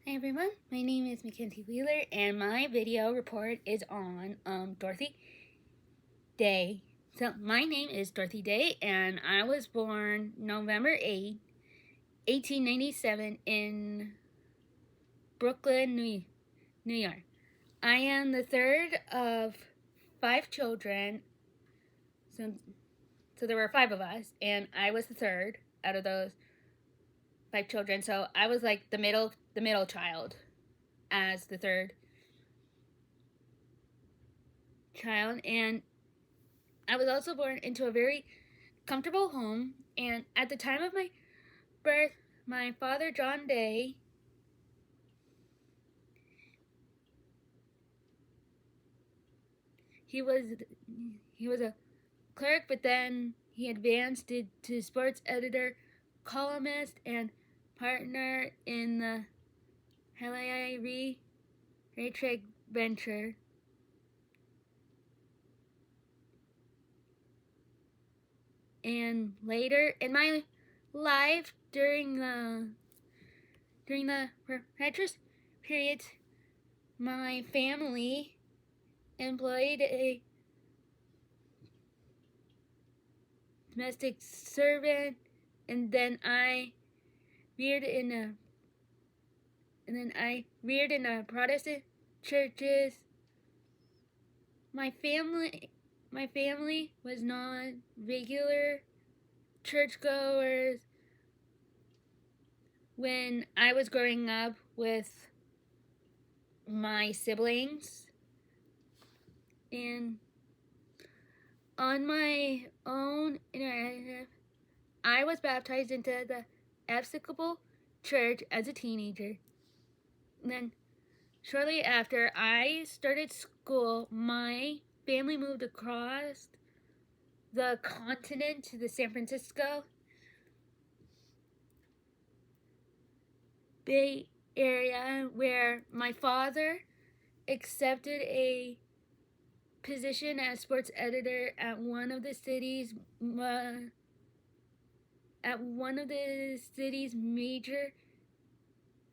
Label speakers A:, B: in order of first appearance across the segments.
A: Hi everyone, my name is Mackenzie Wheeler and my video report is on Dorothy Day. So my name is Dorothy Day and I was born November 8, 1897 in Brooklyn, New York. I am the third of 5 children, so there were 5 of us and I was the third out of those 5 children, so I was like the middle child as the third child, and I was also born into a very comfortable home. And at the time of my birth, my father, John Day, he was a clerk, but then he advanced to sports editor, columnist, and partner in the Hawaii Racetrack venture. And later in my life, during the retros periods, my family employed a domestic servant, and then I reared in a Protestant churches. My family was not regular churchgoers when I was growing up with my siblings, and on my own initiative, I was baptized into the Episcopal Church as a teenager. And then shortly after I started school, my family moved across the continent to the San Francisco Bay Area, where my father accepted a position as sports editor at one of the city's major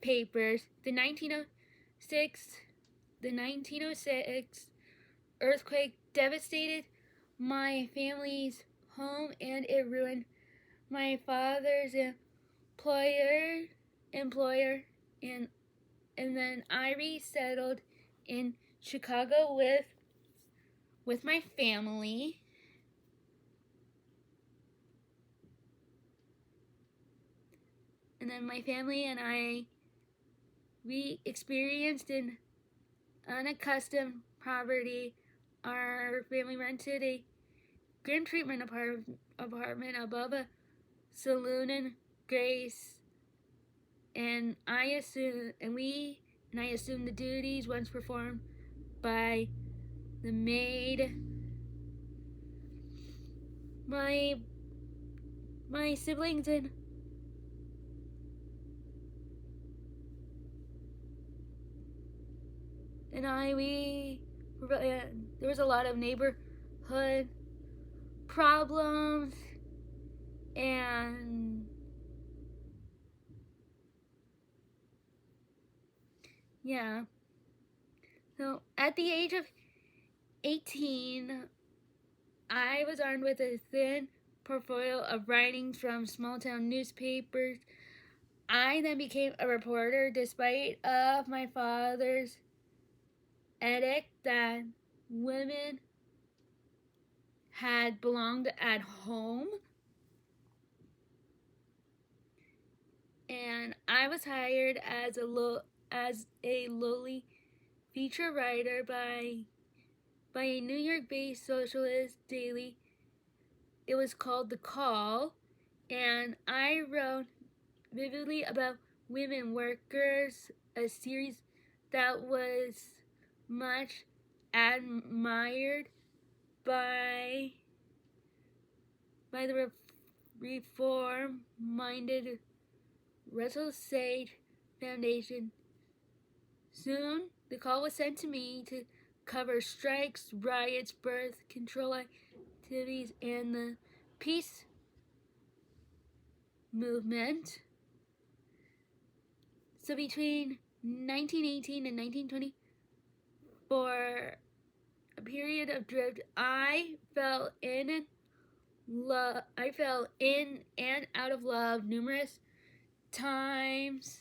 A: papers. The 1906 earthquake devastated my family's home, and it ruined my father's employer, and then I resettled in Chicago with my family. And then my family and we experienced an unaccustomed poverty. Our family rented a grand treatment apartment above a saloon in Grace, and I assumed the duties once performed by the maid. My siblings and there was a lot of neighborhood problems, and yeah. So at the age of 18, I was armed with a thin portfolio of writings from small town newspapers. I then became a reporter despite of my father's edict that women had belonged at home. And I was hired as a lowly feature writer by a New York-based socialist daily. It was called The Call, and I wrote vividly about women workers, a series that was much admired by the reform-minded Russell Sage Foundation. Soon, the call was sent to me to cover strikes, riots, birth control activities, and the peace movement. So between 1918 and 1920, for a period of drift, I fell in and out of love numerous times,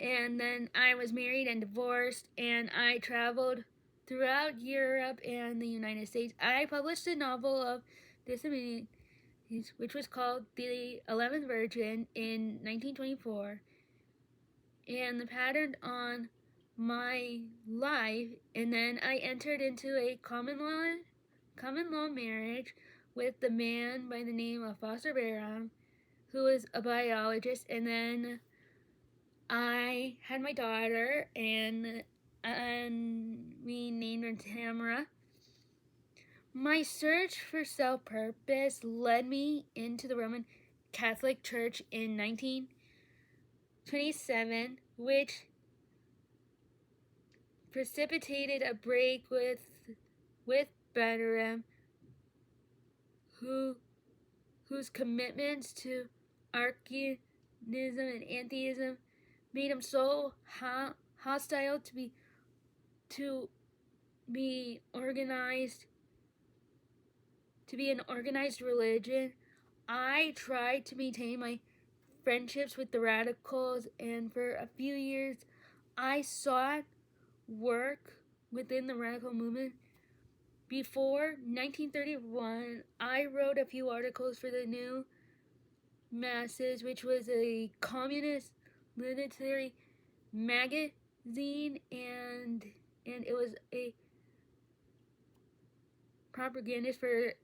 A: and then I was married and divorced, and I traveled throughout Europe and the United States. I published a novel of disobedience, which was called The 11th Virgin, in 1924, and the pattern on my life. And then I entered into a common law marriage with the man by the name of Foster Barham, who was a biologist. And then I had my daughter, and we named her Tamara. My search for self-purpose led me into the Roman Catholic Church in 1927, which precipitated a break with Barham, whose commitments to archaism and atheism made him so hostile to be an organized religion. I tried to maintain my friendships with the radicals, and for a few years I sought work within the radical movement. Before 1931, I wrote a few articles for the New Masses, which was a communist literary magazine, and it was a propagandist for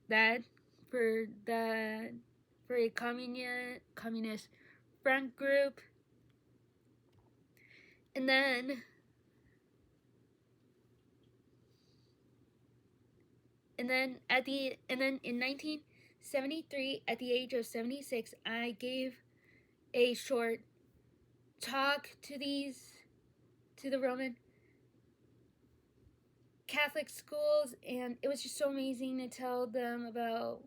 A: a communist front group. And then in 1973, at the age of 76, I gave a short talk to the Roman Catholic schools, and it was just so amazing to tell them about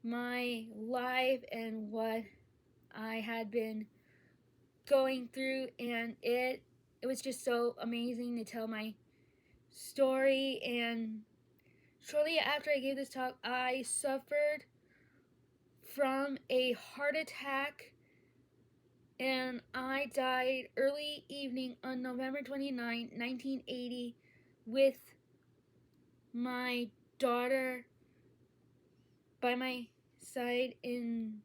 A: my life and what I had been going through, and it was just so amazing to tell my story. And shortly after I gave this talk, I suffered from a heart attack, and I died early evening on November 29, 1980, with my daughter by my side in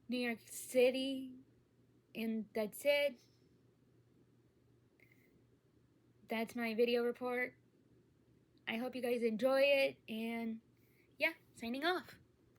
A: New York City. And that's it. That's my video report. I hope you guys enjoy it, and yeah, signing off.